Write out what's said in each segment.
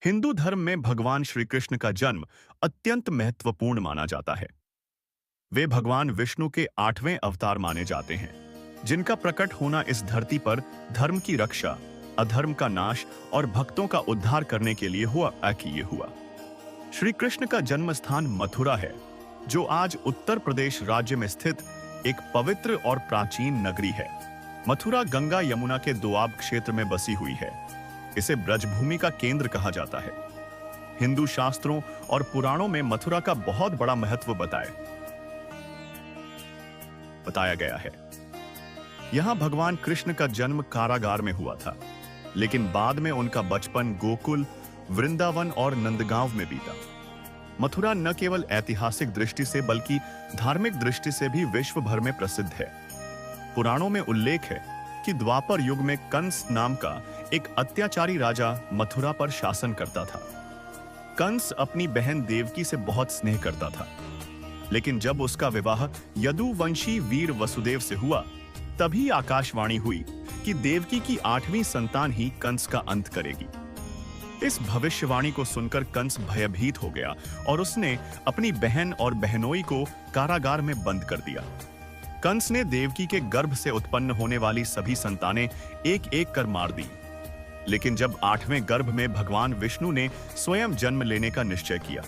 हिंदू धर्म में भगवान श्री कृष्ण का जन्म अत्यंत महत्वपूर्ण माना जाता है। वे भगवान विष्णु के 8वें अवतार माने जाते हैं, जिनका प्रकट होना इस धरती पर धर्म की रक्षा, अधर्म का नाश और भक्तों का उद्धार करने के लिए हुआ। श्री कृष्ण का जन्म स्थान मथुरा है, जो आज उत्तर प्रदेश राज्य में स्थित एक पवित्र और प्राचीन नगरी है। मथुरा गंगा यमुना के दोआब क्षेत्र में बसी हुई है। इसे ब्रजभूमि का केंद्र कहा जाता है। हिंदू शास्त्रों और पुराणों में मथुरा का बहुत बड़ा महत्व बताया गया है। यहां भगवान कृष्ण का जन्म कारागार में हुआ था, लेकिन बाद में उनका बचपन गोकुल, वृंदावन और नंदगांव में बीता। मथुरा न केवल ऐतिहासिक दृष्टि से बल्कि धार्मिक दृष्टि से भी विश्व भर में प्रसिद्ध है। पुराणों में उल्लेख है कि द्वापर युग में कंस नाम का एक अत्याचारी राजा मथुरा पर शासन करता था। कंस अपनी बहन देवकी से बहुत स्नेह करता था, लेकिन जब उसका विवाह यदुवंशी वीर वसुदेव से हुआ, तभी आकाशवाणी हुई कि देवकी की 8वीं संतान ही कंस का अंत करेगी। इस भविष्यवाणी को सुनकर कंस भयभीत हो गया और उसने अपनी बहन और बहनोई को कारागार में बंद कर दिया। कंस ने देवकी के गर्भ से उत्पन्न होने वाली सभी संतानें एक एक कर मार दी, लेकिन जब 8वें गर्भ में भगवान विष्णु ने स्वयं जन्म लेने का निश्चय किया,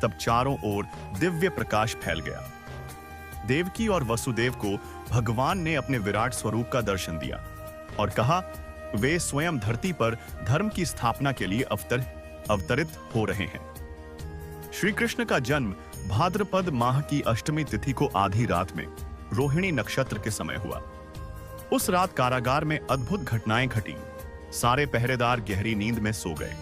तब चारों ओर दिव्य प्रकाश फैल गया। देवकी और वसुदेव को भगवान ने अपने विराट स्वरूप का दर्शन दिया और कहा वे स्वयं धरती पर धर्म की स्थापना के लिए अवतरित हो रहे हैं। श्री कृष्ण का जन्म भाद्रपद माह की अष्टमी तिथि को आधी रात में रोहिणी नक्षत्र के समय हुआ। उस रात कारागार में अद्भुत घटनाएं घटी। सारे पहरेदार गहरी नींद में सो गए।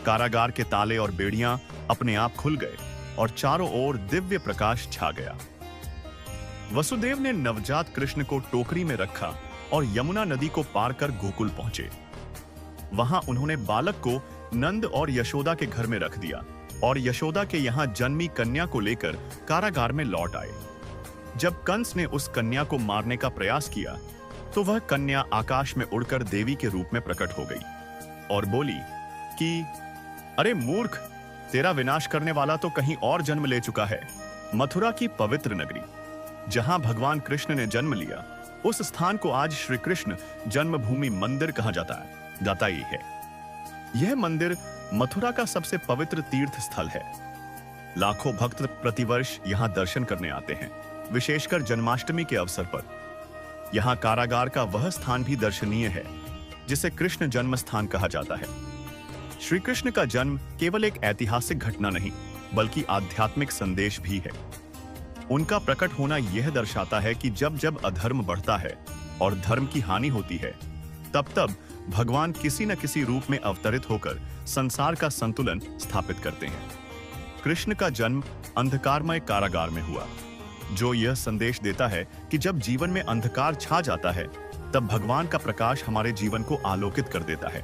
कारागार के ताले और बेड़ियां अपने आप खुल गए और चारों ओर दिव्य प्रकाश छा गया। वसुदेव ने नवजात कृष्ण को टोकरी में रखा और यमुना नदी को पार कर गोकुल पहुंचे। वहां उन्होंने बालक को नंद और यशोदा के घर में रख दिया और यशोदा के यहां जन्मी कन्या को लेकर कारागार में लौट आए। जब कंस ने उस कन्या को मारने का प्रयास किया, तो वह कन्या आकाश में उड़कर देवी के रूप में प्रकट हो गई और बोली कि अरे मूर्ख, तेरा विनाश करने वाला तो कहीं और जन्म ले चुका है। मथुरा की पवित्र नगरी, जहां भगवान कृष्ण ने जन्म लिया, उस स्थान को आज श्री कृष्ण जन्मभूमि मंदिर कहा जाता ही है। यह मंदिर मथुरा का सबसे पवित्र तीर्थ स्थल है। लाखों भक्त प्रतिवर्ष यहां दर्शन करने आते हैं, विशेषकर जन्माष्टमी के अवसर पर। यहां कारागार का वह स्थान भी दर्शनीय है जिसे कृष्ण जन्म स्थान कहा जाता है। श्री कृष्ण का जन्म केवल एक ऐतिहासिक घटना नहीं, बल्कि आध्यात्मिक संदेश भी है। उनका प्रकट होना यह दर्शाता है कि जब जब अधर्म बढ़ता है और धर्म की हानि होती है, तब तब भगवान किसी न किसी रूप में अवतरित होकर संसार का संतुलन स्थापित करते हैं। कृष्ण का जन्म अंधकारमय कारागार में हुआ, जो यह संदेश देता है कि जब जीवन में अंधकार छा जाता है, तब भगवान का प्रकाश हमारे जीवन को आलोकित कर देता है।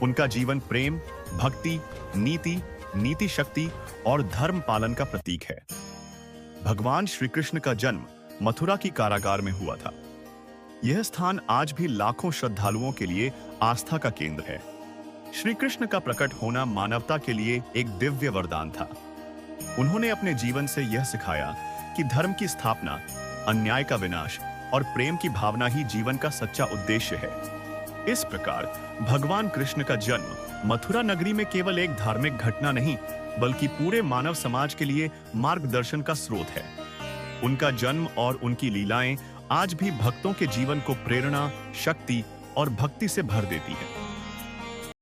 उनका जीवन प्रेम, भक्ति, नीति शक्ति और धर्म पालन का प्रतीक है। भगवान श्री कृष्ण का जन्म मथुरा की कारागार में हुआ था। यह स्थान आज भी लाखों श्रद्धालुओं के लिए आस्था का केंद्र है। श्री कृष्ण का प्रकट होना मानवता के लिए एक दिव्य वरदान था। उन्होंने अपने जीवन से यह सिखाया कि धर्म की स्थापना, अन्याय का विनाश और प्रेम की भावना ही जीवन का सच्चा उद्देश्य है। इस प्रकार भगवान कृष्ण का जन्म मथुरा नगरी में केवल एक धार्मिक घटना नहीं, बल्कि पूरे मानव समाज के लिए मार्गदर्शन का स्रोत है। उनका जन्म और उनकी लीलाएं आज भी भक्तों के जीवन को प्रेरणा, शक्ति और भक्ति से भर देती है।